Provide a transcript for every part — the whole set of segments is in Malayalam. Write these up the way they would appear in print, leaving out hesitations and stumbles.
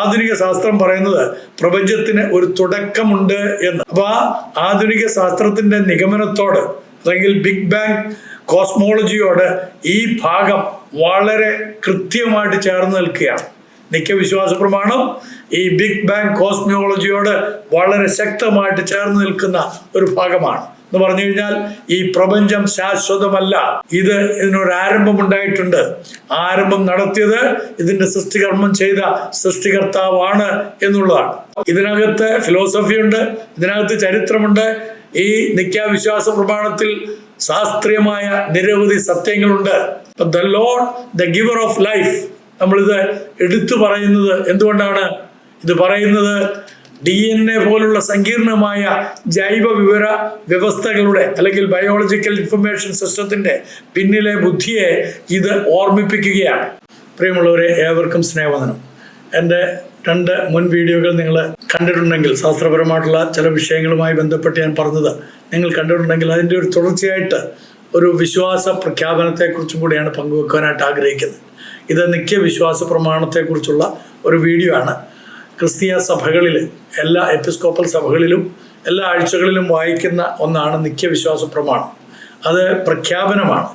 ആധുനിക ശാസ്ത്രം പറയുന്നത് പ്രപഞ്ചത്തിന് ഒരു തുടക്കമുണ്ട് എന്ന്. അപ്പൊ ആ ആധുനിക ശാസ്ത്രത്തിന്റെ നിഗമനത്തോട് അല്ലെങ്കിൽ ബിഗ് ബാങ് കോസ്മോളജിയോട് ഈ ഭാഗം വളരെ കൃത്യമായിട്ട് ചേർന്ന് നിൽക്കുകയാണ്. നിത്യവിശ്വാസ പ്രമാണം ഈ ബിഗ് ബാങ് കോസ്മോളജിയോട് വളരെ ശക്തമായിട്ട് ചേർന്ന് നിൽക്കുന്ന ഒരു ഭാഗമാണ്. എന്ന് പറഞ്ഞു കഴിഞ്ഞാൽ ഈ പ്രപഞ്ചം ശാശ്വതമല്ല, ഇതിനൊരു ആരംഭം ഉണ്ടായിട്ടുണ്ട്. ആരംഭം നടത്തിയത് ഇതിന്റെ സൃഷ്ടികർമ്മം ചെയ്ത സൃഷ്ടികർത്താവാണ് എന്നുള്ളതാണ്. ഇതിനകത്ത് ഫിലോസഫി ഉണ്ട്, ഇതിനകത്ത് ചരിത്രമുണ്ട്. ഈ നിത്യാവിശ്വാസ പ്രമാണത്തിൽ ശാസ്ത്രീയമായ നിരവധി സത്യങ്ങളുണ്ട്. The Lord the giver of life, നമ്മളിത് എടുത്തു പറയുന്നത് എന്തുകൊണ്ടാണ്? ഇത് പറയുന്നത് DNA പോലുള്ള സങ്കീർണമായ ജൈവ വിവര വ്യവസ്ഥകളുടെ അല്ലെങ്കിൽ ബയോളജിക്കൽ ഇൻഫർമേഷൻ സിസ്റ്റത്തിന്റെ പിന്നിലെ ബുദ്ധിയെ ഇത് ഓർമ്മിപ്പിക്കുകയാണ്. പ്രിയമുള്ളവരെ, ഏവർക്കും സ്നേഹവന്ദനം. എൻ്റെ 2 മുൻ വീഡിയോകൾ നിങ്ങൾ കണ്ടിട്ടുണ്ടെങ്കിൽ, ശാസ്ത്രപരമായിട്ടുള്ള ചില വിഷയങ്ങളുമായി ബന്ധപ്പെട്ട് ഞാൻ പറഞ്ഞത് നിങ്ങൾ കണ്ടിട്ടുണ്ടെങ്കിൽ അതിൻ്റെ ഒരു തുടർച്ചയായിട്ട് ഒരു വിശ്വാസ പ്രഖ്യാപനത്തെക്കുറിച്ചും കൂടിയാണ് പങ്കുവെക്കാനായിട്ട് ആഗ്രഹിക്കുന്നത്. ഇത് നിത്യവിശ്വാസ പ്രമാണത്തെക്കുറിച്ചുള്ള ഒരു വീഡിയോ ആണ്. ക്രിസ്തീയ സഭകളിൽ, എല്ലാ എപ്പിസ്കോപ്പൽ സഭകളിലും എല്ലാ ആഴ്ചകളിലും വായിക്കുന്ന ഒന്നാണ് നിത്യവിശ്വാസ പ്രമാണം. അത് പ്രഖ്യാപനമാണ്,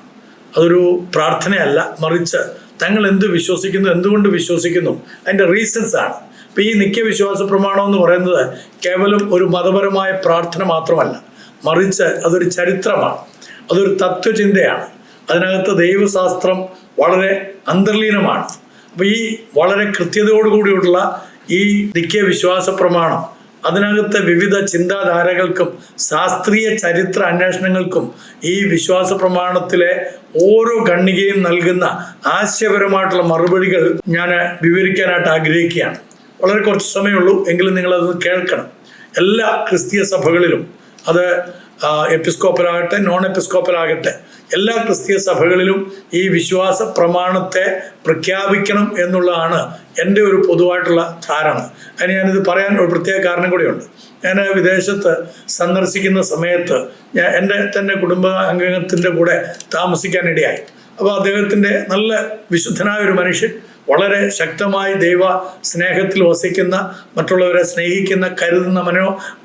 അതൊരു പ്രാർത്ഥനയല്ല, മറിച്ച് തങ്ങൾ എന്ത് വിശ്വസിക്കുന്നു, എന്തുകൊണ്ട് വിശ്വസിക്കുന്നു, അതിൻ്റെ റീസൺസ് ആണ്. അപ്പം ഈ നിത്യവിശ്വാസ പ്രമാണം എന്ന് പറയുന്നത് കേവലം ഒരു മതപരമായ പ്രാർത്ഥന മാത്രമല്ല, മറിച്ച് അതൊരു ചരിത്രമാണ്, അതൊരു തത്വചിന്തയാണ്. അതിനകത്ത് ദൈവശാസ്ത്രം വളരെ അന്തർലീനമാണ്. അപ്പോൾ ഈ വളരെ കൃത്യതയോടുകൂടിയുള്ള ഈ നിത്യവിശ്വാസ പ്രമാണം അതിനകത്ത് വിവിധ ചിന്താധാരകൾക്കും ശാസ്ത്രീയ ചരിത്ര അന്വേഷണങ്ങൾക്കും ഈ വിശ്വാസ പ്രമാണത്തിലെ ഓരോ ഖണ്ഡികയും നൽകുന്ന ആശയപരമായിട്ടുള്ള മറുപടികൾ ഞാൻ വിവരിക്കാനായിട്ട് ആഗ്രഹിക്കുകയാണ്. വളരെ കുറച്ച് സമയമുള്ളൂ, എങ്കിലും നിങ്ങളത് കേൾക്കണം. എല്ലാ ക്രിസ്തീയ സഭകളിലും, അത് എപ്പിസ്കോപ്പലാകട്ടെ നോൺ എപ്പിസ്കോപ്പലാകട്ടെ, എല്ലാ ക്രിസ്തീയ സഭകളിലും ഈ വിശ്വാസ പ്രമാണത്തെ പ്രഖ്യാപിക്കണം എന്നുള്ളതാണ് എൻ്റെ ഒരു പൊതുവായിട്ടുള്ള ധാരണ. അതിന് ഞാനിത് പറയാൻ ഒരു പ്രത്യേക കാരണം കൂടിയുണ്ട്. ഞാൻ വിദേശത്ത് സന്ദർശിക്കുന്ന സമയത്ത് എൻ്റെ തന്നെ കുടുംബ അംഗത്തിൻ്റെ കൂടെ താമസിക്കാനിടയായി. അപ്പോൾ അദ്ദേഹത്തിൻ്റെ നല്ല വിശുദ്ധനായ ഒരു മനുഷ്യൻ, വളരെ ശക്തമായി ദൈവ സ്നേഹത്തിൽ വസിക്കുന്ന, മറ്റുള്ളവരെ സ്നേഹിക്കുന്ന, കരുതുന്ന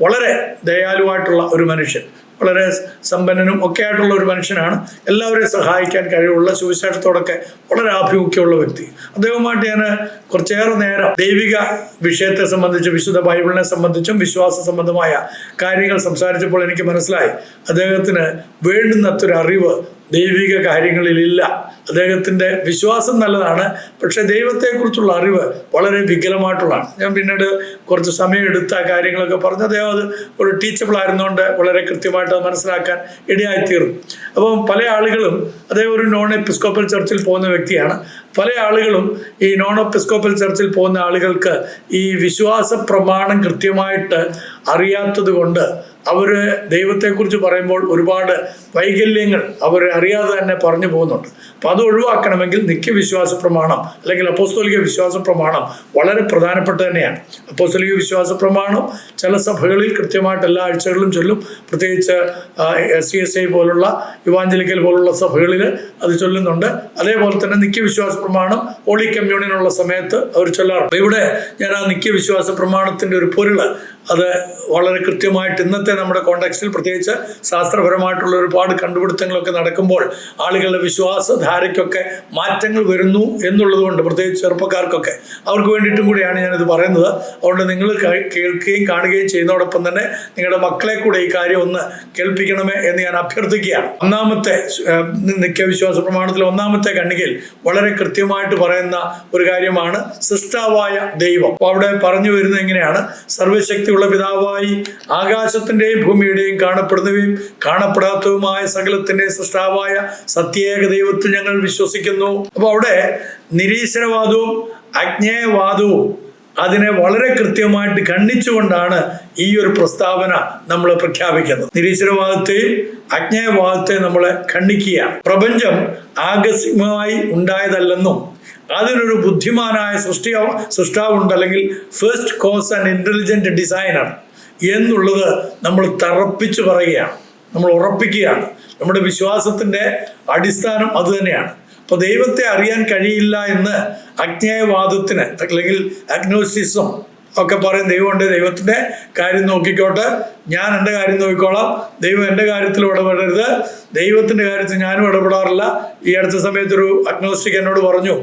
വളരെ ദയാലുവായിട്ടുള്ള ഒരു മനുഷ്യൻ, വളരെ സമ്പന്നനും ഒക്കെ ആയിട്ടുള്ള ഒരു മനുഷ്യനാണ്. എല്ലാവരെയും സഹായിക്കാൻ കഴിവുള്ള, സുവിശേഷത്തോടൊക്കെ വളരെ ആഭിമുഖ്യമുള്ള വ്യക്തി. അദ്ദേഹവുമായിട്ട് ഞാൻ കുറച്ചേറെ നേരം ദൈവിക വിഷയത്തെ സംബന്ധിച്ച്, വിശുദ്ധ ബൈബിളിനെ സംബന്ധിച്ചും വിശ്വാസ സംബന്ധമായ കാര്യങ്ങൾ സംസാരിച്ചപ്പോൾ എനിക്ക് മനസ്സിലായി, അദ്ദേഹത്തിന് വേണ്ടുന്നത്ര അറിവ് ദൈവിക കാര്യങ്ങളിലില്ല. അദ്ദേഹത്തിൻ്റെ വിശ്വാസം നല്ലതാണ്, പക്ഷെ ദൈവത്തെക്കുറിച്ചുള്ള അറിവ് വളരെ വികലമായിട്ടുള്ളതാണ്. ഞാൻ പിന്നീട് കുറച്ച് സമയം എടുത്ത കാര്യങ്ങളൊക്കെ പറഞ്ഞ് അദ്ദേഹം അത് ഒരു ടീച്ചബിൾ ആയിരുന്നുകൊണ്ട് വളരെ കൃത്യമായിട്ട് അത് മനസ്സിലാക്കാൻ ഇടയായിത്തീർന്നു. അപ്പം പല ആളുകളും, അദ്ദേഹം ഒരു നോൺ എപ്പിസ്കോപ്പൽ ചർച്ചിൽ പോകുന്ന വ്യക്തിയാണ്, പല ആളുകളും ഈ നോൺ എപ്പിസ്കോപ്പൽ ചർച്ചിൽ പോകുന്ന ആളുകൾക്ക് ഈ വിശ്വാസ പ്രമാണം കൃത്യമായിട്ട് അറിയാത്തത് കൊണ്ട് അവർ ദൈവത്തെക്കുറിച്ച് പറയുമ്പോൾ ഒരുപാട് വൈകല്യങ്ങൾ അവർ അറിയാതെ തന്നെ പറഞ്ഞു പോകുന്നുണ്ട്. അപ്പം അത് ഒഴിവാക്കണമെങ്കിൽ നിത്യവിശ്വാസ പ്രമാണം അല്ലെങ്കിൽ അപ്പോസ്തോലിക വിശ്വാസ പ്രമാണം വളരെ പ്രധാനപ്പെട്ട തന്നെയാണ്. അപ്പോസ്തോലിക വിശ്വാസ പ്രമാണം ചില സഭകളിൽ കൃത്യമായിട്ട് എല്ലാ ആഴ്ചകളിലും ചൊല്ലും. പ്രത്യേകിച്ച് SCSI പോലുള്ള, ഇവാഞ്ചലിക്കൽ പോലുള്ള സഭകളിൽ അത് ചൊല്ലുന്നുണ്ട്. അതേപോലെ തന്നെ നിത്യവിശ്വാസ പ്രമാണം ഹോളി കമ്മ്യൂണിയനുള്ള സമയത്ത് അവർ ചൊല്ലാറുണ്ട്. ഇവിടെ ഞാൻ ആ നിത്യവിശ്വാസ പ്രമാണത്തിൻ്റെ ഒരു പൊരുള് അത് വളരെ കൃത്യമായിട്ട് ഇന്നത്തെ നമ്മുടെ കോണ്ടെക്സ്റ്റിൽ, പ്രത്യേകിച്ച് ശാസ്ത്രപരമായിട്ടുള്ള ഒരുപാട് കണ്ടുപിടുത്തങ്ങളൊക്കെ നടക്കുമ്പോൾ ആളുകളുടെ വിശ്വാസധാരയ്ക്കൊക്കെ മാറ്റങ്ങൾ വരുന്നു എന്നുള്ളത് കൊണ്ട്, പ്രത്യേകിച്ച് ചെറുപ്പക്കാർക്കൊക്കെ അവർക്ക് വേണ്ടിയിട്ടും കൂടിയാണ് ഞാനിത് പറയുന്നത്. അതുകൊണ്ട് നിങ്ങൾ കേൾക്കുകയും കാണുകയും ചെയ്യുന്നതോടൊപ്പം തന്നെ നിങ്ങളുടെ മക്കളെ കൂടെ ഈ കാര്യം ഒന്ന് കേൾപ്പിക്കണമേ എന്ന് ഞാൻ അഭ്യർത്ഥിക്കുകയാണ്. ഒന്നാമത്തെ നിത്യവിശ്വാസ പ്രമാണത്തിലെ ഒന്നാമത്തെ ഖണ്ഡികയിൽ വളരെ കൃത്യമായിട്ട് പറയുന്ന ഒരു കാര്യമാണ് സൃഷ്ടാവായ ദൈവം. അപ്പോൾ അവിടെ പറഞ്ഞു വരുന്നത് എങ്ങനെയാണ്? സർവശക്തിയുള്ള പിതാവായി ആകാശത്തിന്റെയും ഭൂമിയുടെയും കാണപ്പെടുന്നവയും കാണപ്പെടാത്തതുമായ സകലത്തിന്റെയും സൃഷ്ടാവായ സത്യേക ദൈവത്തിൽ ഞങ്ങൾ വിശ്വസിക്കുന്നു. അപ്പോൾ അവിടെ നിരീശ്വരവാദവും അജ്ഞേയവാദവും അതിനെ വളരെ കൃത്യമായിട്ട് ഖണ്ഡിച്ചുകൊണ്ടാണ് ഈ ഒരു പ്രസ്താവന നമ്മൾ പ്രഖ്യാപിക്കുന്നത്. നിരീശ്വരവാദത്തെയും അജ്ഞേയവാദത്തെയും നമ്മൾ ഖണ്ഡിക്കുകയാണ്. പ്രപഞ്ചം ആകസ്മികമായി ഉണ്ടായതല്ലെന്നും അതിനൊരു ബുദ്ധിമാനായ സൃഷ്ടാവുണ്ട്, അല്ലെങ്കിൽ first cause and intelligent designer എന്നുള്ളത് നമ്മൾ തറപ്പിച്ച് പറയുകയാണ്, നമ്മൾ ഉറപ്പിക്കുകയാണ്. നമ്മുടെ വിശ്വാസത്തിൻ്റെ അടിസ്ഥാനം അതുതന്നെയാണ്. അപ്പോൾ ദൈവത്തെ അറിയാൻ കഴിയില്ല എന്ന് അജ്ഞേയവാദത്തിന് അല്ലെങ്കിൽ അഗ്നോസിസം ഒക്കെ പറയും. ദൈവമുണ്ട്, ദൈവത്തിൻ്റെ കാര്യം നോക്കിക്കോട്ടെ, ഞാൻ എൻ്റെ കാര്യം നോക്കിക്കോളാം, ദൈവം എൻ്റെ കാര്യത്തിൽ ഇടപെടരുത്, ദൈവത്തിൻ്റെ കാര്യത്തിൽ ഞാനും ഇടപെടാറില്ല. ഈ അടുത്ത സമയത്തൊരു അഗ്നോസ്റ്റിക് എന്നോട് പറഞ്ഞു,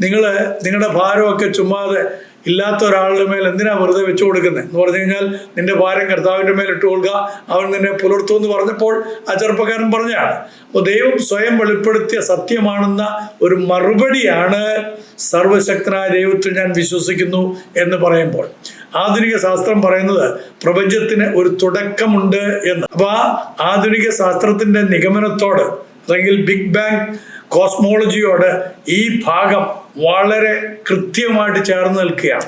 നിങ്ങളുടെ ഭാരമൊക്കെ ചുമ്മാതെ ഇല്ലാത്ത ഒരാളുടെ മേൽ എന്തിനാ വെറുതെ വെച്ചു കൊടുക്കുന്നത് എന്ന് പറഞ്ഞു കഴിഞ്ഞാൽ നിന്റെ ഭാരം കർത്താവിൻ്റെ മേൽ ഇട്ട് കൊടുക്കുക, അവൻ നിന്നെ പുലർത്തും എന്ന് പറഞ്ഞപ്പോൾ ആ ചെറുപ്പക്കാരൻ പറഞ്ഞാണ്. അപ്പോൾ ദൈവം സ്വയം വെളിപ്പെടുത്തിയ സത്യമാണെന്ന ഒരു മറുപടിയാണ് സർവശക്തനായ ദൈവത്തിൽ ഞാൻ വിശ്വസിക്കുന്നു എന്ന് പറയുമ്പോൾ. ആധുനിക ശാസ്ത്രം പറയുന്നത് പ്രപഞ്ചത്തിന് ഒരു തുടക്കമുണ്ട് എന്ന്. അപ്പോൾ ആ ആധുനിക ശാസ്ത്രത്തിന്റെ നിഗമനത്തോട് അല്ലെങ്കിൽ ബിഗ് ബാങ് കോസ്മോളജിയോട് ഈ ഭാഗം വളരെ കൃത്യമായിട്ട് ചേർന്ന് നിൽക്കുകയാണ്.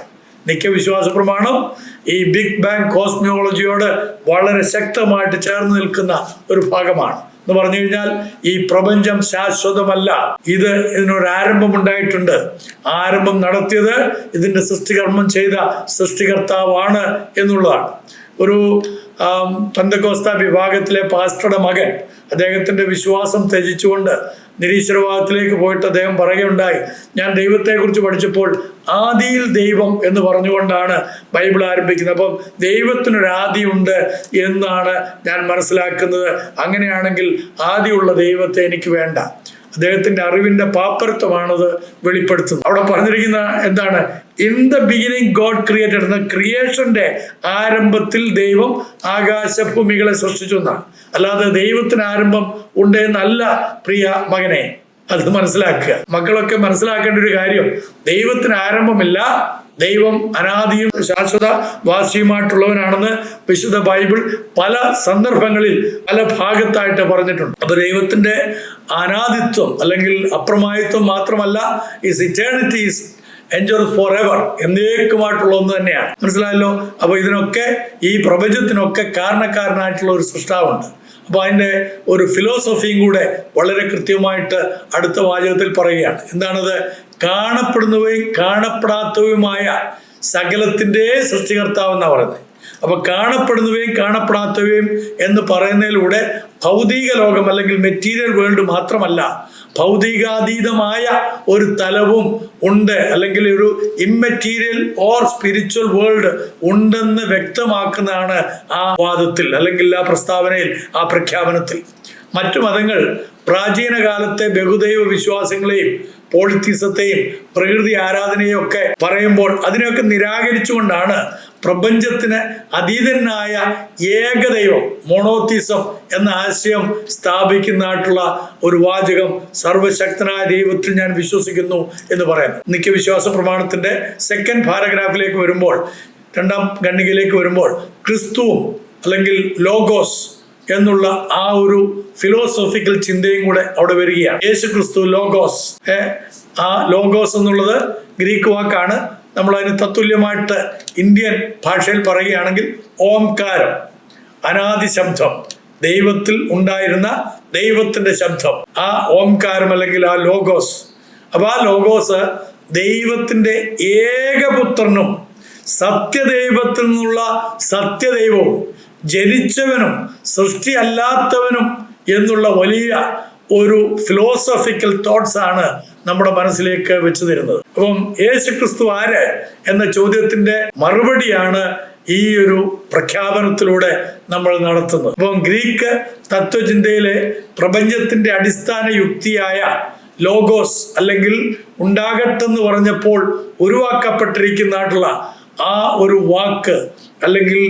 നിത്യവിശ്വാസ പ്രമാണം ഈ ബിഗ് ബാങ് കോസ്മോളജിയോട് വളരെ ശക്തമായിട്ട് ചേർന്ന് നിൽക്കുന്ന ഒരു ഭാഗമാണ്. എന്ന് പറഞ്ഞു കഴിഞ്ഞാൽ ഈ പ്രപഞ്ചം ശാശ്വതമല്ല, ഇതിനൊരു ആരംഭം ഉണ്ടായിട്ടുണ്ട്. ആരംഭം നടത്തിയത് ഇതിന്റെ സൃഷ്ടികർമ്മം ചെയ്ത സൃഷ്ടികർത്താവാണ് എന്നുള്ളതാണ്. ഒരു പെന്തക്കോസ്ത വിഭാഗത്തിലെ പാസ്റ്ററുടെ മകൻ അദ്ദേഹത്തിന്റെ വിശ്വാസം ത്യജിച്ചുകൊണ്ട് നിരീശ്വരവാദത്തിലേക്ക് പോയിട്ട് അദ്ദേഹം പറയുകയുണ്ടായി, ഞാൻ ദൈവത്തെക്കുറിച്ച് പഠിച്ചപ്പോൾ ആദിയിൽ ദൈവം എന്ന് പറഞ്ഞുകൊണ്ടാണ് ബൈബിൾ ആരംഭിക്കുന്നത്. അപ്പം ദൈവത്തിനൊരു ആദിയുണ്ട് എന്നാണ് ഞാൻ മനസ്സിലാക്കുന്നത്. അങ്ങനെയാണെങ്കിൽ ആദിയുള്ള ദൈവത്തെ എനിക്ക് വേണ്ട. അദ്ദേഹത്തിന്റെ അറിവിന്റെ പാപ്പരത്വമാണത് വെളിപ്പെടുത്തുന്നത്. അവിടെ പറഞ്ഞിരിക്കുന്ന എന്താണ്? In the beginning God created എന്ന ക്രിയേഷന്റെ ആരംഭത്തിൽ ദൈവം ആകാശഭൂമികളെ സൃഷ്ടിച്ചു എന്നാണ്. അല്ലാതെ ദൈവത്തിന് ആരംഭം ഉണ്ട് എന്നല്ല പ്രിയ മകനെ, അത് മനസ്സിലാക്കുക. മക്കളൊക്കെ മനസ്സിലാക്കേണ്ട ഒരു കാര്യം, ദൈവത്തിന് ആരംഭമില്ല, ദൈവം അനാദിയും ശാശ്വത വാസിയുമായിട്ടുള്ളവനാണെന്ന് വിശുദ്ധ ബൈബിൾ പല സന്ദർഭങ്ങളിൽ പല ഭാഗത്തായിട്ട് പറഞ്ഞിട്ടുണ്ട്. അപ്പൊ ദൈവത്തിന്റെ അനാദിത്വം അല്ലെങ്കിൽ അപ്രമാദിത്വം മാത്രമല്ല, is eternity is enjoy forever, എന്നേക്കുമായിട്ടുള്ള ഒന്ന് തന്നെയാണ്. മനസ്സിലായല്ലോ? അപ്പൊ ഇതിനൊക്കെ ഈ പ്രപഞ്ചത്തിനൊക്കെ കാരണക്കാരനായിട്ടുള്ള ഒരു സൃഷ്ടാവുണ്ട്. അപ്പൊ അതിന്റെ ഒരു ഫിലോസഫിയും കൂടെ വളരെ കൃത്യമായിട്ട് അടുത്ത വാചകത്തിൽ പറയുകയാണ്. എന്താണത്? കാണപ്പെടുന്നവയും കാണപ്പെടാത്തവയുമായ സകലത്തിന്റെ സൃഷ്ടികർത്താവ് എന്നാ പറയുന്നത്. അപ്പൊ കാണപ്പെടുന്നവയും കാണപ്പെടാത്തവയും എന്ന് പറയുന്നതിലൂടെ ഭൗതിക ലോകം അല്ലെങ്കിൽ മെറ്റീരിയൽ വേൾഡ് മാത്രമല്ല, ഭൗതികാതീതമായ ഒരു തലവും ഉണ്ട്, അല്ലെങ്കിൽ ഒരു ഇമ്മെറ്റീരിയൽ ഓർ സ്പിരിച്വൽ വേൾഡ് ഉണ്ടെന്ന് വ്യക്തമാക്കുന്നതാണ് ആ വാദത്തിൽ അല്ലെങ്കിൽ ആ പ്രസ്താവനയിൽ, ആ പ്രഖ്യാപനത്തിൽ. മറ്റു മതങ്ങൾ പ്രാചീന കാലത്തെ ബഹുദൈവ വിശ്വാസങ്ങളെയും പോളിത്തീസത്തെയും പ്രകൃതി ആരാധനയും ഒക്കെ പറയുമ്പോൾ അതിനെയൊക്കെ നിരാകരിച്ചുകൊണ്ടാണ് പ്രപഞ്ചത്തിന് അതീതനായ ഏകദൈവം മോണോത്തീസം എന്ന ആശയം സ്ഥാപിക്കുന്നതായിട്ടുള്ള ഒരു വാചകം സർവശക്തനായ ദൈവത്തിൽ ഞാൻ വിശ്വസിക്കുന്നു എന്ന് പറയുന്നത്. നിത്യവിശ്വാസ പ്രമാണത്തിന്റെ സെക്കൻഡ് പാരഗ്രാഫിലേക്ക് വരുമ്പോൾ, രണ്ടാം ഖണ്ഡികയിലേക്ക് വരുമ്പോൾ, ക്രിസ്തുവും അല്ലെങ്കിൽ ലോഗോസ് എന്നുള്ള ആ ഒരു ഫിലോസോഫിക്കൽ ചിന്തയും കൂടെ അവിടെ വരികയാണ്. യേശു ക്രിസ്തു ലോഗോസ്. ആ ലോഗോസ് എന്നുള്ളത് ഗ്രീക്ക് വാക്കാണ്. നമ്മൾ അതിന് തത്തുല്യമായിട്ട് ഇന്ത്യൻ ഭാഷയിൽ പറയുകയാണെങ്കിൽ ഓംകാരം, അനാദി ശബ്ദം, ദൈവത്തിൽ ഉണ്ടായിരുന്ന ദൈവത്തിന്റെ ശബ്ദം, ആ ഓംകാരം അല്ലെങ്കിൽ ആ ലോഗോസ്. അപ്പൊ ആ ലോഗോസ് ദൈവത്തിന്റെ ഏകപുത്രനും സത്യദൈവത്തിൽ നിന്നുള്ള സത്യദൈവവും ജനിച്ചവനും സൃഷ്ടി അല്ലാത്തവനും എന്നുള്ള വലിയ ഒരു ഫിലോസഫിക്കൽ തോട്ട്സ് ആണ് നമ്മുടെ മനസ്സിലേക്ക് വെച്ച് തരുന്നത്. അപ്പം യേശു ക്രിസ്തു ആര് എന്ന ചോദ്യത്തിന്റെ മറുപടിയാണ് ഈ ഒരു പ്രഖ്യാപനത്തിലൂടെ നമ്മൾ നടത്തുന്നത്. അപ്പം ഗ്രീക്ക് തത്വചിന്തയിലെ പ്രപഞ്ചത്തിന്റെ അടിസ്ഥാന യുക്തിയായ ലോഗോസ് അല്ലെങ്കിൽ ഉണ്ടാകട്ടെന്ന് പറഞ്ഞപ്പോൾ ഉരുവാക്കപ്പെട്ടിരിക്കുന്നതായിട്ടുള്ള ആ ഒരു വാക്ക് അല്ലെങ്കിൽ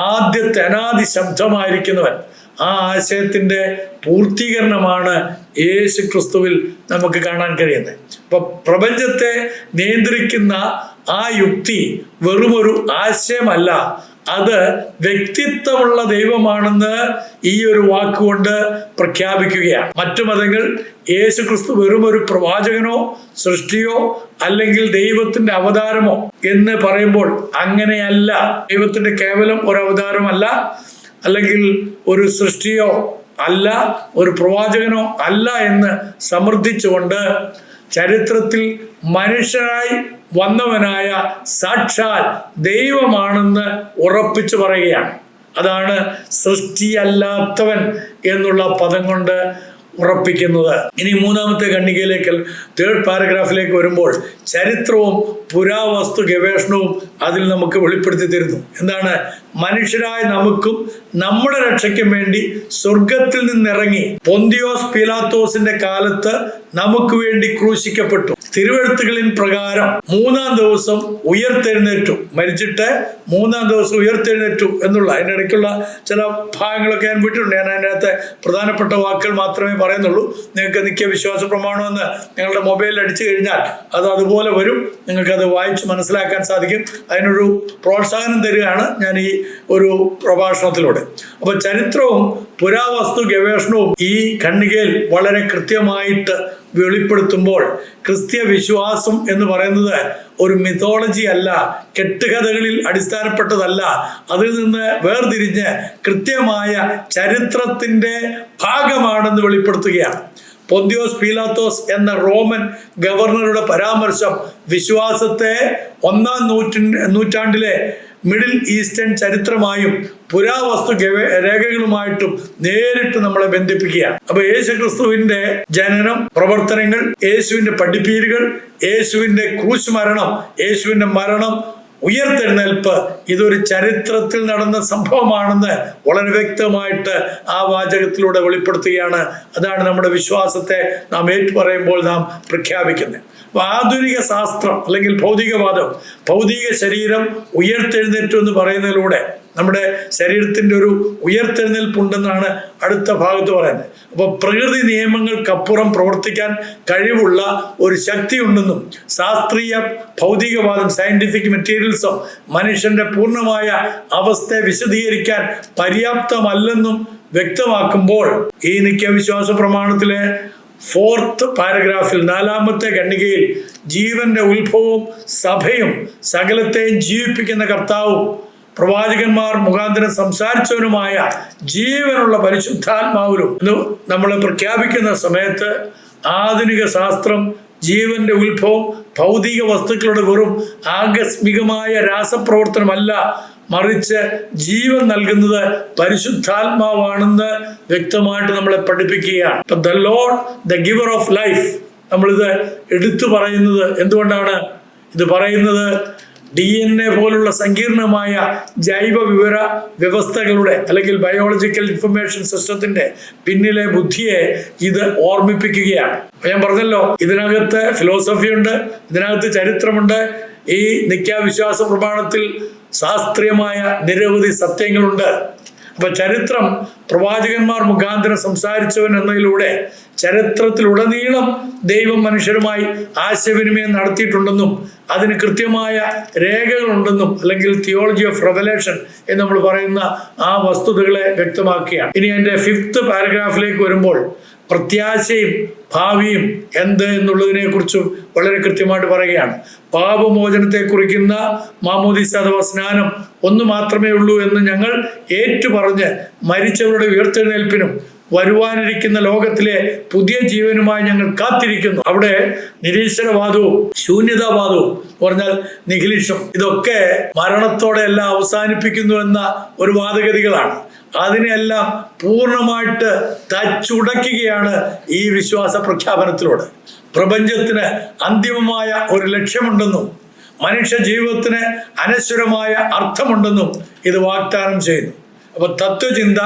ആദ്യത്തെ അനാദി ശബ്ദമായിരിക്കുന്നവൻ, ആ ആശയത്തിന്റെ പൂർത്തീകരണമാണ് യേശു ക്രിസ്തുവിൽ നമുക്ക് കാണാൻ കഴിയുന്നത്. അപ്പൊ പ്രപഞ്ചത്തെ നിയന്ത്രിക്കുന്ന ആ യുക്തി വെറുമൊരു ആശയമല്ല, അത് വ്യക്തിത്വമുള്ള ദൈവമാണെന്ന് ഈ ഒരു വാക്കുകൊണ്ട് പ്രഖ്യാപിക്കുകയാണ്. മറ്റു മതങ്ങൾ യേശു ക്രിസ്തു വെറും ഒരു പ്രവാചകനോ സൃഷ്ടിയോ അല്ലെങ്കിൽ ദൈവത്തിന്റെ അവതാരമോ എന്ന് പറയുമ്പോൾ അങ്ങനെയല്ല. ദൈവത്തിന്റെ കേവലം ഒരു അവതാരമല്ല, അല്ലെങ്കിൽ ഒരു സൃഷ്ടിയോ അല്ല, ഒരു പ്രവാചകനോ അല്ല എന്ന് സമർത്ഥിച്ചുകൊണ്ട് ചരിത്രത്തിൽ മനുഷ്യരായി വന്നവനായ സാക്ഷാൽ ദൈവമാണെന്ന് ഉറപ്പിച്ചു പറയുകയാണ്. അതാണ് സൃഷ്ടിയല്ലാത്തവൻ എന്നുള്ള പദം കൊണ്ട് ഉറപ്പിക്കുന്നത്. ഇനി മൂന്നാമത്തെ ഖണ്ഡികയിലേക്ക്, തേർഡ് പാരഗ്രാഫിലേക്ക് വരുമ്പോൾ ചരിത്രവും പുരാവസ്തു ഗവേഷണവും അതിൽ നമുക്ക് വെളിപ്പെടുത്തി തരുന്നു. എന്താണ്? മനുഷ്യരായ നമുക്കും നമ്മുടെ രക്ഷയ്ക്കും വേണ്ടി സ്വർഗത്തിൽ നിന്നിറങ്ങി പൊന്തിയോസ് പീലാത്തോസിന്റെ കാലത്ത് നമുക്ക് വേണ്ടി ക്രൂശിക്കപ്പെട്ടു. തിരുവെഴുത്തുകളിൻ പ്രകാരം മൂന്നാം ദിവസം ഉയർത്തെഴുന്നേറ്റു. മരിച്ചിട്ട് മൂന്നാം ദിവസം ഉയർത്തെഴുന്നേറ്റു എന്നുള്ള അതിൻ്റെ ഇടയ്ക്കുള്ള ചില ഭാഗങ്ങളൊക്കെ ഞാൻ വിട്ടിട്ടുണ്ട്. ഞാൻ അതിനകത്ത് പ്രധാനപ്പെട്ട വാക്കുകൾ മാത്രമേ പറയുന്നുള്ളൂ. നിങ്ങൾക്ക് നിത്യവിശ്വാസ പ്രമാണമെന്ന് നിങ്ങളുടെ മൊബൈലിൽ അടിച്ചു കഴിഞ്ഞാൽ അത് അതുപോലെ വരും. നിങ്ങൾക്കത് വായിച്ച് മനസ്സിലാക്കാൻ സാധിക്കും. അതിനൊരു പ്രോത്സാഹനം തരികയാണ് ഞാൻ ഈ ഒരു പ്രഭാഷണത്തിലൂടെ. അപ്പോൾ ചരിത്രവും പുരാവസ്തു ഗവേഷണവും ഈ ഖണ്ഡികയിൽ വളരെ കൃത്യമായിട്ട് വെളിപ്പെടുത്തുമ്പോൾ ക്രിസ്തീയ വിശ്വാസം എന്ന് പറയുന്നത് ഒരു മിഥോളജി അല്ല, കെട്ടുകഥകളിൽ അടിസ്ഥാനപ്പെട്ടതല്ല. അതിൽ നിന്ന് വേർതിരിഞ്ഞ് കൃത്യമായ ചരിത്രത്തിൻ്റെ ഭാഗമാണെന്ന് വെളിപ്പെടുത്തുകയാണ്. പൊന്തിയോസ് പീലാത്തോസ് എന്ന റോമൻ ഗവർണറുടെ പരാമർശം വിശ്വാസത്തെ 1-ാം നൂറ്റാണ്ടിലെ മിഡിൽ ഈസ്റ്റേൺ ചരിത്രമായും പുരാവസ്തു രേഖകളുമായിട്ടും നേരിട്ട് നമ്മളെ ബന്ധിപ്പിക്കുകയാണ്. അപ്പൊ യേശുക്രിസ്തുവിന്റെ ജനനം, പ്രവർത്തനങ്ങൾ, യേശുവിന്റെ പഠിപ്പീരുകൾ, യേശുവിന്റെ ക്രൂശ് മരണം, യേശുവിന്റെ മരണം, ഉയർത്തെഴുന്നേൽപ്പ് ഇതൊരു ചരിത്രത്തിൽ നടന്ന സംഭവമാണെന്ന് വളരെ വ്യക്തമായിട്ട് ആ വാചകത്തിലൂടെ വെളിപ്പെടുത്തുകയാണ്. അതാണ് നമ്മുടെ വിശ്വാസത്തെ നാം ഏറ്റുപറയുമ്പോൾ നാം പ്രഖ്യാപിക്കുന്നത്. ആധുനിക ശാസ്ത്രം അല്ലെങ്കിൽ ഭൗതികവാദം ഭൗതിക ശരീരം ഉയർത്തെഴുന്നേറ്റു എന്ന് പറയുന്നതിലൂടെ നമ്മുടെ ശരീരത്തിൻ്റെ ഒരു ഉയർത്തെഴുന്നേൽപ്പുണ്ടെന്നാണ് അടുത്ത ഭാഗത്ത് പറയുന്നത്. അപ്പോൾ പ്രകൃതി നിയമങ്ങൾക്കപ്പുറം പ്രവർത്തിക്കാൻ കഴിവുള്ള ഒരു ശക്തി ഉണ്ടെന്നും ശാസ്ത്രീയ ഭൗതികവാദം സയന്റിഫിക് മെറ്റീരിയൽസും മനുഷ്യന്റെ പൂർണ്ണമായ അവസ്ഥയെ വിശദീകരിക്കാൻ പര്യാപ്തമല്ലെന്നും വ്യക്തമാക്കുമ്പോൾ ഈ നിത്യവിശ്വാസ പ്രമാണത്തിലെ 4th പാരഗ്രാഫിൽ 4ാമത്തെ ഖണ്ഡികയിൽ ജീവന്റെ ഉത്ഭവവും സഭയും സകലത്തെയും ജീവിപ്പിക്കുന്ന കർത്താവും പ്രവാചകന്മാർ മുഖാന്തരം സംസാരിച്ചവനുമായ ജീവനുള്ള പരിശുദ്ധാത്മാവിലും നമ്മൾ പ്രഖ്യാപിക്കുന്ന സമയത്ത് ആധുനിക ശാസ്ത്രം ജീവന്റെ ഉത്ഭവം ഭൗതിക വസ്തുക്കളുടെ വെറും ആകസ്മികമായ രാസപ്രവർത്തനമല്ല, മറിച്ച് ജീവൻ നൽകുന്നത് പരിശുദ്ധാത്മാവാണെന്ന് വ്യക്തമായിട്ട് നമ്മളെ പഠിപ്പിക്കുകയാണ്. The Lord the giver of life നമ്മളിത് എടുത്തു പറയുന്നത് എന്തുകൊണ്ടാണ്? ഇത് പറയുന്നത് DNA പോലുള്ള സങ്കീർണമായ ജൈവ വിവര വ്യവസ്ഥകളുടെ അല്ലെങ്കിൽ ബയോളജിക്കൽ ഇൻഫർമേഷൻ സിസ്റ്റത്തിന്റെ പിന്നിലെ ബുദ്ധിയെ ഇത് ഓർമ്മിപ്പിക്കുകയാണ്. ഞാൻ പറഞ്ഞല്ലോ, ഇതിനകത്ത് ഫിലോസഫി ഉണ്ട്, ഇതിനകത്ത് ചരിത്രമുണ്ട്. ഈ നിത്യാവിശ്വാസ പ്രമാണത്തിൽ ശാസ്ത്രീയമായ നിരവധി സത്യങ്ങളുണ്ട്. അപ്പൊ ചരിത്രം പ്രവാചകന്മാർ മുഖാന്തരം സംസാരിച്ചവൻ എന്നതിലൂടെ ചരിത്രത്തിലുടനീളം ദൈവം മനുഷ്യരുമായി ആശയവിനിമയം നടത്തിയിട്ടുണ്ടെന്നും അതിന് കൃത്യമായ രേഖകളുണ്ടെന്നും അല്ലെങ്കിൽ തിയോളജി ഓഫ് റെവലേഷൻ എന്ന് നമ്മൾ പറയുന്ന ആ വസ്തുതകളെ വ്യക്തമാക്കുകയാണ്. ഇനി എൻ്റെ 5th പാരഗ്രാഫിലേക്ക് വരുമ്പോൾ പ്രത്യാശയും ഭാവിയും എന്ത് എന്നുള്ളതിനെ കുറിച്ചും വളരെ കൃത്യമായിട്ട് പറയുകയാണ്. പാപമോചനത്തെ കുറിക്കുന്ന മാമോദീസ അഥവാ സ്നാനം ഒന്ന് മാത്രമേ ഉള്ളൂ എന്ന് ഞങ്ങൾ ഏറ്റുപറഞ്ഞ് മരിച്ചവരുടെ ഉയർത്തെഴുന്നേൽപ്പിനും വരുവാനിരിക്കുന്ന ലോകത്തിലെ പുതിയ ജീവനുമായി ഞങ്ങൾ കാത്തിരിക്കുന്നു. അവിടെ നിരീശ്വരവാദവും ശൂന്യതാവാദവും പറഞ്ഞാൽ നിഹിലിഷം, ഇതൊക്കെ മരണത്തോടെ എല്ലാം അവസാനിപ്പിക്കുന്നു എന്ന ഒരു വാദഗതികളാണ്. അതിനെല്ലാം പൂർണ്ണമായിട്ട് തച്ചുടയ്ക്കുകയാണ് ഈ വിശ്വാസ പ്രഖ്യാപനത്തിലൂടെ. പ്രപഞ്ചത്തിന് അന്തിമമായ ഒരു ലക്ഷ്യമുണ്ടെന്നും മനുഷ്യ ജീവിതത്തിന് അനശ്വരമായ അർത്ഥമുണ്ടെന്നും ഇത് വാഗ്ദാനം ചെയ്യുന്നു. അപ്പൊ തത്വചിന്ത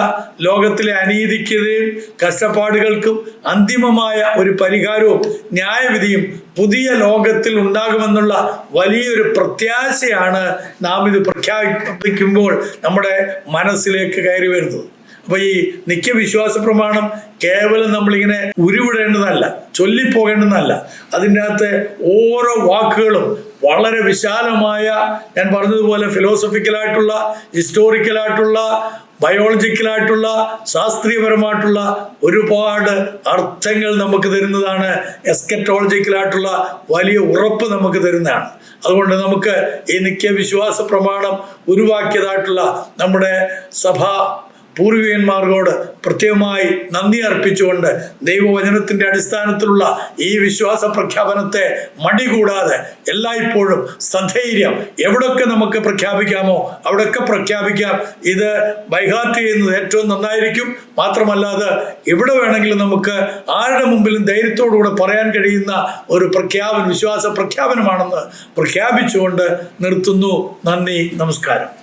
ലോകത്തിലെ അനീതിക്കെതിരെയും കഷ്ടപ്പാടുകൾക്കും അന്തിമമായ ഒരു പരിഹാരവും ന്യായവിധിയും പുതിയ ലോകത്തിൽ ഉണ്ടാകുമെന്നുള്ള വലിയൊരു പ്രത്യാശയാണ് നാം ഇത് പ്രഖ്യാപിക്കുമ്പോൾ നമ്മുടെ മനസ്സിലേക്ക് കയറി വരുന്നത്. അപ്പൊ ഈ നിത്യവിശ്വാസ പ്രമാണം കേവലം നമ്മളിങ്ങനെ ഉരുവിടേണ്ടതല്ല, ചൊല്ലിപ്പോകേണ്ടതല്ല. അതിൻ്റെ അകത്ത് ഓരോ വാക്കുകളും വളരെ വിശാലമായ, ഞാൻ പറഞ്ഞതുപോലെ ഫിലോസഫിക്കലായിട്ടുള്ള, ഹിസ്റ്റോറിക്കലായിട്ടുള്ള, ബയോളജിക്കലായിട്ടുള്ള, ശാസ്ത്രീയപരമായിട്ടുള്ള ഒരുപാട് അർത്ഥങ്ങൾ നമുക്ക് തരുന്നതാണ്. എസ്കറ്റോളജിക്കലായിട്ടുള്ള വലിയ ഉറപ്പ് നമുക്ക് തരുന്നതാണ്. അതുകൊണ്ട് നമുക്ക് ഈ നിത്യവിശ്വാസ പ്രമാണം ഉരുവാക്കിയതായിട്ടുള്ള നമ്മുടെ സഭ പൂർവികന്മാർക്കോട് പ്രത്യേകമായി നന്ദി അർപ്പിച്ചുകൊണ്ട് ദൈവവചനത്തിൻ്റെ അടിസ്ഥാനത്തിലുള്ള ഈ വിശ്വാസ പ്രഖ്യാപനത്തെ മടികൂടാതെ എല്ലായ്പ്പോഴും സധൈര്യം എവിടൊക്കെ നമുക്ക് പ്രഖ്യാപിക്കാമോ അവിടെയൊക്കെ പ്രഖ്യാപിക്കാം. ഇത് ബൈഹാർട്ട് ചെയ്യുന്നത് ഏറ്റവും നന്നായിരിക്കും. മാത്രമല്ലാതെ എവിടെ വേണമെങ്കിലും നമുക്ക് ആരുടെ മുമ്പിലും ധൈര്യത്തോടുകൂടെ പറയാൻ കഴിയുന്ന ഒരു വിശ്വാസ പ്രഖ്യാപനമാണെന്ന് പ്രഖ്യാപിച്ചുകൊണ്ട് നിർത്തുന്നു. നന്ദി, നമസ്കാരം.